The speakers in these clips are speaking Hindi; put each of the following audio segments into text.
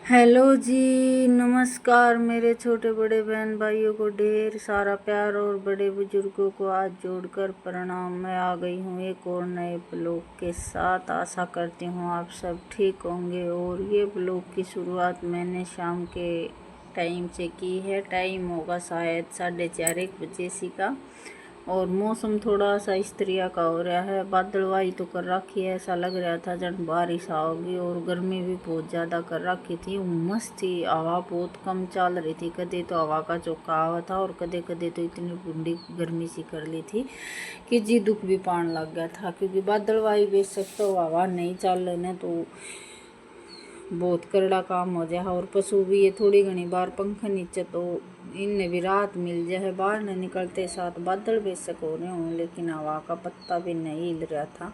हेलो जी, नमस्कार। मेरे छोटे बड़े बहन भाइयों को ढेर सारा प्यार और बड़े बुजुर्गों को हाथ जोड़कर प्रणाम। मैं आ गई हूँ एक और नए ब्लॉग के साथ। आशा करती हूँ आप सब ठीक होंगे। और ये ब्लॉग की शुरुआत मैंने शाम के टाइम से की है। टाइम होगा शायद 4:30 1 बजे सी का। और मौसम थोड़ा सा इस तरह का हो रहा है, बादलवाई तो कर रखी है। ऐसा लग रहा था जब बारिश आओगी। और गर्मी भी बहुत ज़्यादा कर रखी थी, उमस थी। हवा बहुत कम चल रही थी। कदे तो हवा का चौका आवा था और कदे कदे तो इतनी बूंदी गर्मी सी कर ली थी कि जी दुख भी पान लग गया था। क्योंकि बादलवाई बेशक तो हवा नहीं चल रही तो बहुत करड़ा काम हो जाए। और पशु भी ये थोड़ी घनी बार पंखा नीचे तो इनने भी राहत मिल जाए। बाहर न निकलते साथ बादल बेशक हो रहे हों लेकिन हवा का पत्ता भी नहीं हिल रहा था।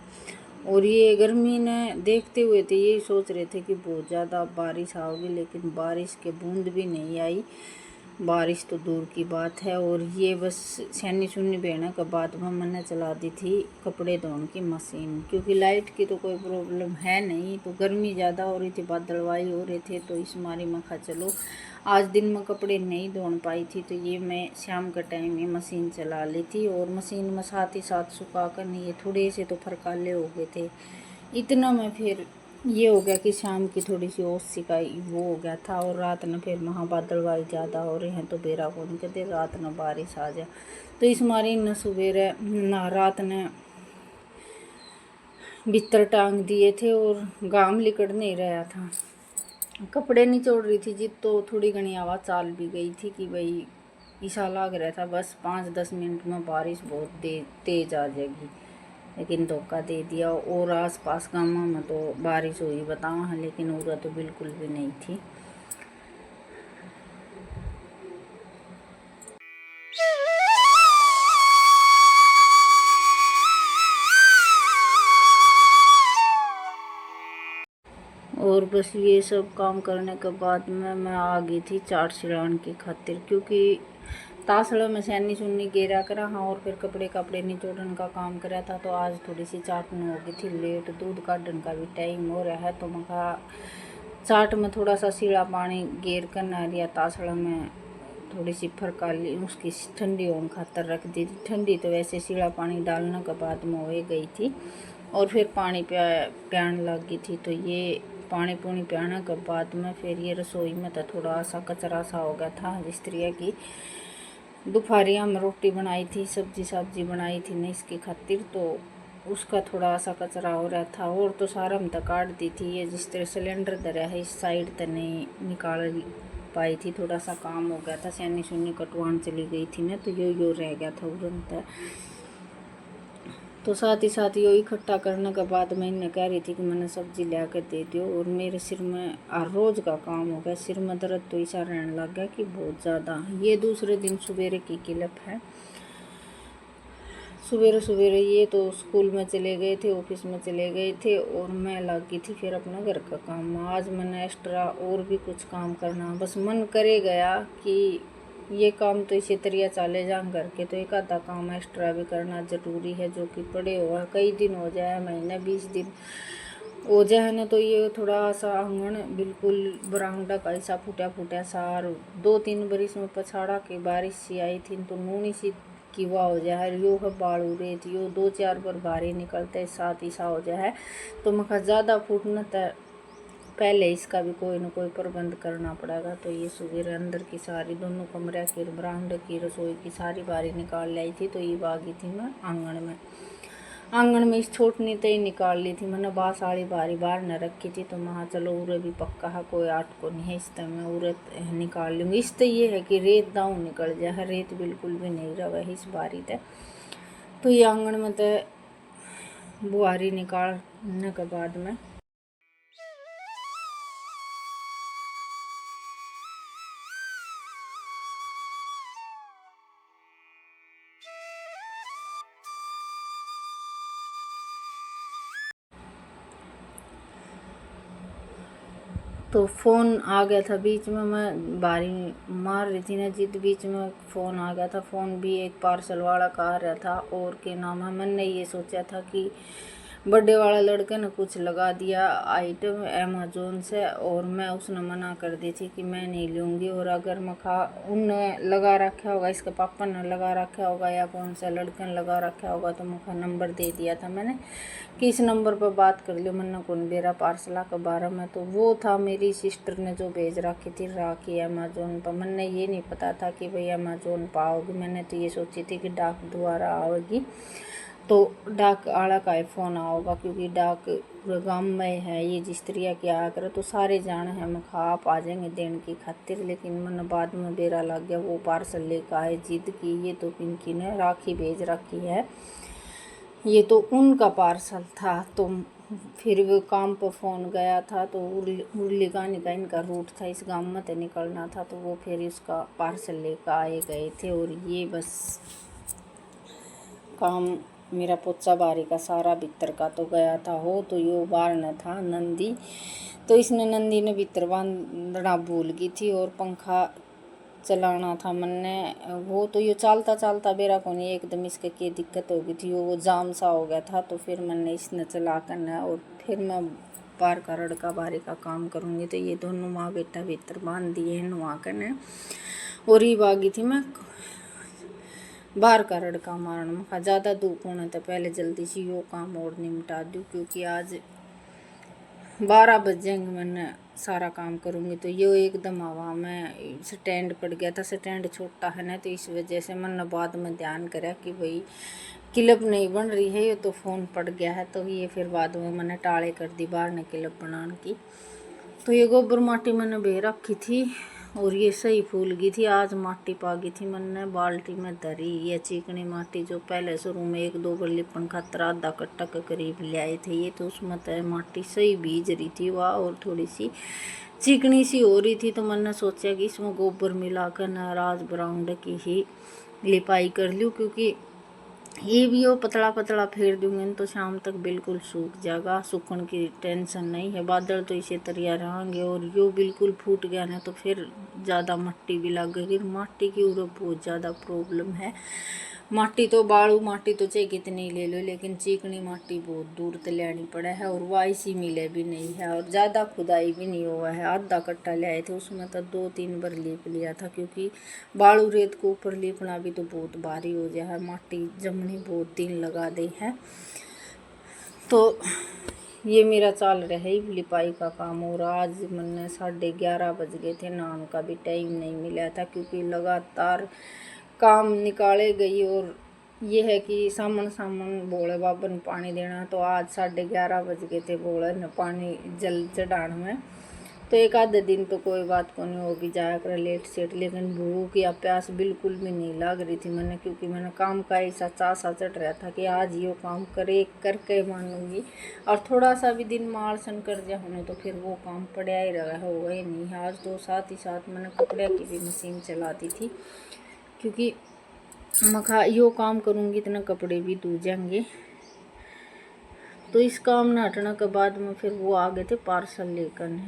और ये गर्मी ने देखते हुए थे, यही सोच रहे थे कि बहुत ज़्यादा बारिश आओगी, लेकिन बारिश के बूंद भी नहीं आई। बारिश तो दूर की बात है। और ये बस सैनी सुन्नी बहना के बाद में मैंने चला दी थी कपड़े धोने की मशीन। क्योंकि लाइट की तो कोई प्रॉब्लम है नहीं, तो गर्मी ज़्यादा हो रही थी, बादलवाई हो रहे थे, तो इस मारी में खा चलो आज दिन में कपड़े नहीं धोन पाई थी, तो ये मैं शाम के टाइम ये मशीन चला ली थी। और मशीन में साथ ही साथ सुखा कर नहीं, ये थोड़े से तो फरकाले हो गए थे। इतना में फिर ये हो गया कि शाम की थोड़ी सी ओस का वो हो गया था। और रात में फिर वहाँ बादलवाई ज़्यादा हो रहे हैं तो बेरा को नहीं कहते रात में बारिश आ जाए। तो इस मारी न सवेरे न रात ने बिस्तर टांग दिए थे और गाम लिकड़ नहीं रहा था। कपड़े नहीं छोड़ रही थी जित, तो थोड़ी घनी आवाज़ चाल भी गई थी कि भाई ऐसा लग रहा था बस 5-10 मिनट में बारिश बहुत तेज आ जाएगी, लेकिन धोखा दे दिया। और आसपास गाँव में तो बारिश हुई बताओ है, लेकिन उधर तो बिल्कुल भी नहीं थी। और बस ये सब काम करने के बाद में मैं आ गई थी चाट छिड़ाने की खातिर। क्योंकि तासड़ा में सैनी सुन्नी गेरा करा हाँ, और फिर कपड़े निचोड़न का काम करा था। तो आज थोड़ी सी चाटन हो गई थी लेट, दूध काटन का भी टाइम हो रहा है। तो मैं कहा चाट में थोड़ा सा सीला पानी गेर कर ना लिया, तासड़ा में थोड़ी सी फरकाली उसकी ठंडी होने खातर रख दी थी। ठंडी तो वैसे सीला पानी डालने के बाद में हो गई थी। और फिर पानी प्यान लग गई थी। तो ये पानी पूनी पियाने के बाद में फिर ये रसोई में तो थोड़ा सा कचरा सा हो गया था। जिस तरह की दोपहरिया में रोटी बनाई थी, सब्जी बनाई थी नहीं इसकी खातिर, तो उसका थोड़ा सा कचरा हो रहा था। और तो सारा हम तक काट दी थी। ये जिस तरह सिलेंडर धरा है इस साइड तक नहीं निकाल पाई थी, थोड़ा सा काम हो गया था। सैनी सुन्नी कटवान चली गई थी ना, तो यो रह गया था उड़न। तो साथ ही साथ यो इकट्ठा करने के बाद मैं इन्हें कह रही थी कि मैंने सब्जी ला कर दे दियो। और मेरे सिर में रोज़ का काम हो गया, सिर में दर्द तो ऐसा रहने लग गया कि बहुत ज़्यादा। ये दूसरे दिन सवेरे की किलप है। सवेरे ये तो स्कूल में चले गए थे, ऑफिस में चले गए थे, और मैं लग गई थी फिर अपना घर का काम। आज मैंने एक्स्ट्रा और भी कुछ काम करना, बस मन करे गया कि ये काम तो इसी तरह चले जा घर के, तो एक आधा काम एक्स्ट्रा भी करना ज़रूरी है। जो कि पड़े हुआ कई दिन हो जाए, महीने 20 दिन हो जाए ना। तो ये थोड़ा सा आंगन बिल्कुल बरामदा का ऐसा फूटा सा, 2-3 बरिस में पछाड़ा की बारिश सी आई थी तो नूनी सी किवा हो जाए। यो है बाल उड़े थी, यो 2-4 बार बाहर निकलते साथ ही सा हो जाए। तो मैं ज़्यादा फूटना तो पहले इसका भी कोई ना कोई प्रबंध करना पड़ेगा। तो ये सुबह अंदर की सारी दोनों कमरे की, बरामदे की, रसोई की सारी बारी निकाल लाई थी। तो ये बागी थी मैं आंगन में इस छोटनी तो ही निकाल ली थी मैंने। बास वाली बारी बाहर न रखी थी, तो मैं चलो उरे भी पक्का है, कोई आट को नहीं है, इस तरह मैं उरे निकाल लूँगी। इस तो ये है कि रेत दाऊ निकल जाए, रेत बिल्कुल भी नहीं रहा इस बारी तक। तो ये आंगन में तो बुआरी निकालने के बाद में तो फ़ोन आ गया था बीच में, मैं बारी मार रही थी ना जिद, बीच में फ़ोन आ गया था। फ़ोन भी एक पार्सल वाला का आ रहा था। और के नाम है, मैंने ये सोचा था कि बर्थडे वाला लड़के ने कुछ लगा दिया आइटम अमेजोन से, और मैं उसने मना कर दी थी कि मैं नहीं लूँगी। और अगर मखा उनने लगा रखा होगा, इसके पापा ने लगा रखा होगा या कौन सा लड़के ने लगा रखा होगा, तो मखा नंबर दे दिया था मैंने कि इस नंबर पर बात कर लियो, मन्ना कौन बेरा पार्सला के बारे में। तो वो था मेरी सिस्टर ने जो भेज रखी थी राखी अमेजोन पर। मैंने ये नहीं पता था कि भाई अमेजोन पर आओगी, मैंने तो ये सोची थी कि डाक द्वारा आएगी, तो डाक आड़ा का फ़ोन आओगा, क्योंकि डाक पूरे गाँव में है। ये जिस तरह की आया करे तो सारे जाने हैं मखा आप आ जाएंगे देने की खातिर। लेकिन मैंने बाद में बेरा लग गया, वो पार्सल लेकर आए जिद की। ये तो पिंकी ने राखी भेज रखी है, ये तो उनका पार्सल था। तो फिर वो काम पर फ़ोन गया था, तो उर्ली गानी का इनका रूट था, इस गाँव में तो निकलना था, तो वो फिर इसका पार्सल लेकर आए गए थे। और ये बस काम मेरा पोचा बारी का सारा भीतर का तो गया था हो। तो यो बार न था नंदी, तो इसने नंदी ने भीतर बांधना भूल गई थी, और पंखा चलाना था मैंने वो। तो ये चलता चलता बेरा को नहीं एकदम इसके क्या दिक्कत हो गई थी, वो जाम सा हो गया था। तो फिर मैंने इसने चला कर न, और फिर मैं बार का रड़का बारी का काम करूँगी। तो ये दोनों माँ बेटा भीतर बांध दिए नुआ कर न, और ही बागी थी मैं बाहर का रड़का मारन में। ज़्यादा धूप होने तो पहले जल्दी से यो काम और निपटा दूँ, क्योंकि आज 12 बज जाएंगे मैंने सारा काम करूँगी। तो यो एकदम हवा में स्टैंड पड़ गया था, स्टैंड छोटा है ना, तो इस वजह से मैंने बाद में ध्यान करा कि भाई क्लिप नहीं बन रही है, ये तो फ़ोन पड़ गया है। तो ये फिर बाद में मैंने टाले कर दी बाहर ने क्लिप बनाने की। तो ये गोबर माटी मैंने बे रखी थी, और ये सही फूल गई थी। आज माटी पा गई थी मैंने बाल्टी में धरी, ये चिकनी माटी जो पहले शुरू में 1-2 बार लिपन खातर आधा कट्टा के करीब ले आए थे ये, तो उसमें तो माटी सही बीज रही थी वह, और थोड़ी सी चिकनी सी हो रही थी। तो मैंने सोचा कि इसमें गोबर मिलाकर नाराज ब्राउंड की ही लिपाई कर लूँ, क्योंकि ये भी वो पतला पतला फेर दूंगी तो शाम तक बिल्कुल सूख जाएगा, सूखने की टेंशन नहीं है। बादल तो इसी तरह रहेंगे, और यो बिल्कुल फूट गया ना तो फिर ज़्यादा मट्टी भी लगेगी। माटी की उधर बहुत ज़्यादा प्रॉब्लम है। माटी तो बालू माटी तो चाहे कितनी ले लो, लेकिन चिकनी माटी बहुत दूर तक लेनी पड़े है, और वाइसी मिले भी नहीं है, और ज़्यादा खुदाई भी नहीं हुआ है। आधा कट्टा ले आए थे, उसमें तो 2-3 बार लीप लिया था, क्योंकि बालू रेत को ऊपर लीपना भी तो बहुत भारी हो गया है, माटी जमनी बहुत दिन लगा दे है। तो ये मेरा चल रहा है लिपाई का काम। और आज मैंने 11:30 बज गए थे, नाम का भी टाइम नहीं मिला था, क्योंकि लगातार काम निकाले गई। और ये है कि सामन सामन भोले बाबा ने पानी देना, तो आज 11:30 बज गए थे भोले ने पानी जल चढ़ान में। तो एक आधे दिन तो कोई बात को नहीं होगी जाया कर लेट सेट, लेकिन भूख या प्यास बिल्कुल भी नहीं लग रही थी मैंने, क्योंकि मैंने काम का ऐसा चासा चढ़ रहा था कि आज ये काम करके मानूंगी। और थोड़ा सा भी दिन मालसन कर दिया होने तो फिर वो काम पड़ा ही रहा होगा ही नहीं। आज तो साथ ही साथ मैंने कपड़े की भी मशीन चला दी थी, क्योंकि मखा यो काम करूँगी इतना कपड़े भी धो जाएंगे। तो इस काम न हटने के बाद में फिर वो आ गए थे पार्सल लेकर,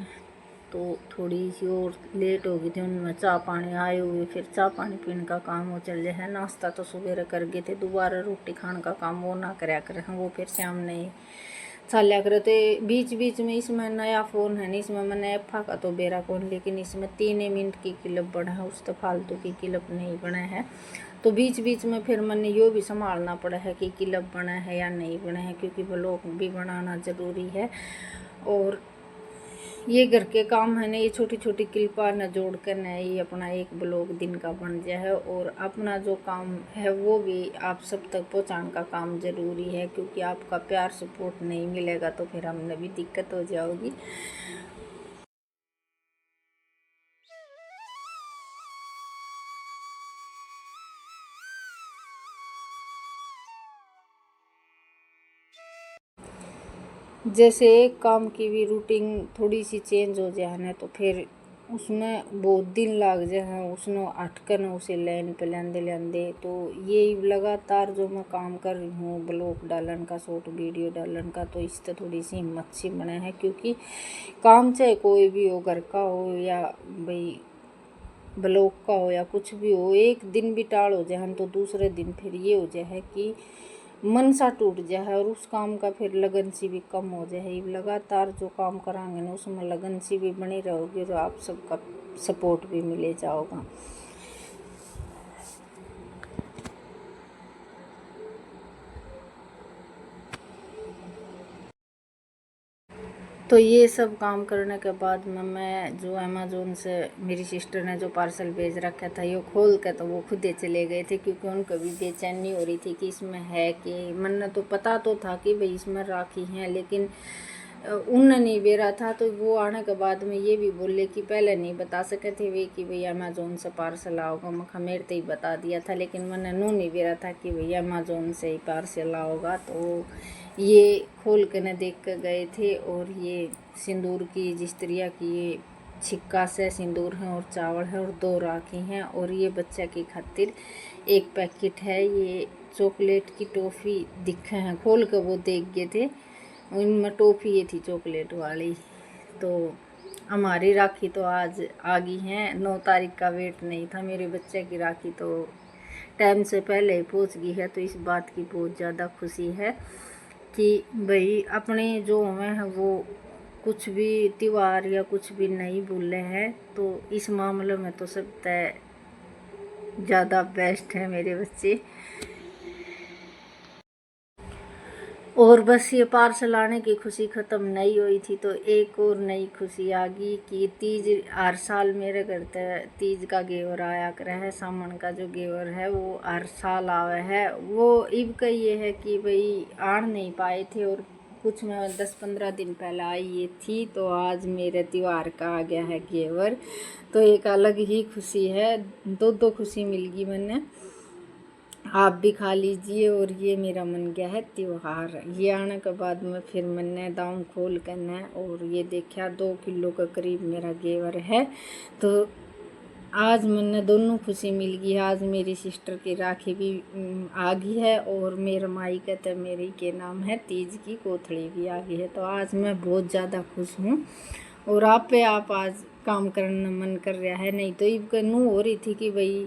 तो थोड़ी सी और लेट हो गई थी। उनमें चाय पानी आए हुए, फिर चाय पानी पीने का काम वो चल रहा है। नाश्ता तो सुबह कर गए थे, दोबारा रोटी खाने का काम वो ना कराया करे हैं, वो फिर शाम नहीं चलिया करे। तो बीच बीच में इसमें नया फ़ोन है नहीं, इसमें मैंने एफा का तो बेरा कौन, लेकिन इसमें 3 मिनट की क्लिप बना है, उस तो फालतू की क्लिप नहीं बना है। तो बीच बीच में फिर मैंने यो भी संभालना पड़ा है कि क्लिप बना है या नहीं बना है, क्योंकि ब्लॉग भी बनाना ज़रूरी है। और ये घर के काम है ना, ये छोटी छोटी क्लिपा न जोड़ कर न ये अपना एक ब्लॉग दिन का बन जाए है। और अपना जो काम है वो भी आप सब तक पहुंचाने का काम ज़रूरी है, क्योंकि आपका प्यार सपोर्ट नहीं मिलेगा तो फिर हमने भी दिक्कत हो जाएगी। जैसे एक काम की भी रूटीन थोड़ी सी चेंज हो जाए ना, तो फिर उसमें बहुत दिन लग जाए उसने अटकन उसे लाइन पे लेंदे लेंदे। तो ये लगातार जो मैं काम कर रही हूँ ब्लॉग डालन का, शॉर्ट वीडियो डालन का, तो इससे थोड़ी सी हिम्मत सी बना है, क्योंकि काम चाहे कोई भी हो, घर का हो या भाई ब्लॉग का हो या कुछ भी हो, एक दिन भी टाल हो जाए तो दूसरे दिन फिर ये हो जाए कि मन सा टूट जाए और उस काम का फिर लगन सी भी कम हो जाए। लगातार जो काम करांगे ना उसमें लगन सी भी बनी रहोगी और आप सबका सपोर्ट भी मिले जाओगा। तो ये सब काम करने के बाद में मैं जो अमेज़ोन से मेरी सिस्टर ने जो पार्सल भेज रखा था ये खोल के तो वो खुद ही चले गए थे, क्योंकि उनको भी बेचैनी हो रही थी कि इसमें है कि मन तो पता तो था कि भाई इसमें राखी हैं, लेकिन उन नहीं बेरा था। तो वो आने के बाद में ये भी बोले कि पहले नहीं बता सके थे वे कि भैया अमेज़ोन से पार्सल आओगा। मैं मेरे तो ही बता दिया था, लेकिन मैंने नू नहीं बेरा था कि भैया अमेज़ोन से ही पार्सल आओगा। तो ये खोल के न देख कर गए थे। और ये सिंदूर की जिस तरह की ये छिक्का से सिंदूर है और चावल है और 2 राखी हैं। और ये बच्चा की खातिर एक पैकेट है, ये चॉकलेट की टॉफ़ी दिखे हैं, खोल के वो देख गए थे, उनमें टॉफ़ी ये थी चॉकलेट वाली। तो हमारी राखी तो आज आ गई हैं, 9 तारीख का वेट नहीं था। मेरे बच्चे की राखी तो टाइम से पहले ही पहुँच गई है। तो इस बात की बहुत ज़्यादा खुशी है कि भाई अपने जो हैं वो कुछ भी त्यौहार या कुछ भी नहीं भूले हैं। तो इस मामले में तो सब तय ज़्यादा बेस्ट है मेरे बच्चे। और बस ये पार्सल आने की खुशी ख़त्म नहीं हुई थी, तो एक और नई खुशी आ गई कि तीज हर साल मेरे घर तक तीज का घेवर आया करे है। सामान का जो घेवर है वो हर साल आवे है। वो इब का ये है कि भाई आन नहीं पाए थे और कुछ में 10-15 दिन पहले आई ये थी। तो आज मेरे त्यौहार का आ गया है घेवर, तो एक अलग ही खुशी है। दो खुशी मिल गई मैंने, आप भी खा लीजिए। और ये मेरा मन गया है त्योहार। ये आने के बाद में फिर मैंने दाम खोल करना और ये देखा 2 किलो के करीब मेरा घेवर है। तो आज मैंने दोनों खुशी मिल गई। आज मेरी सिस्टर की राखी भी आ गई है और मेरे माई कहते मेरी के नाम है तीज की कोथड़ी भी आ गई है। तो आज मैं बहुत ज़्यादा खुश हूँ। और आप आज काम करने मन कर रहा है, नहीं तो ये नू हो रही थी कि भाई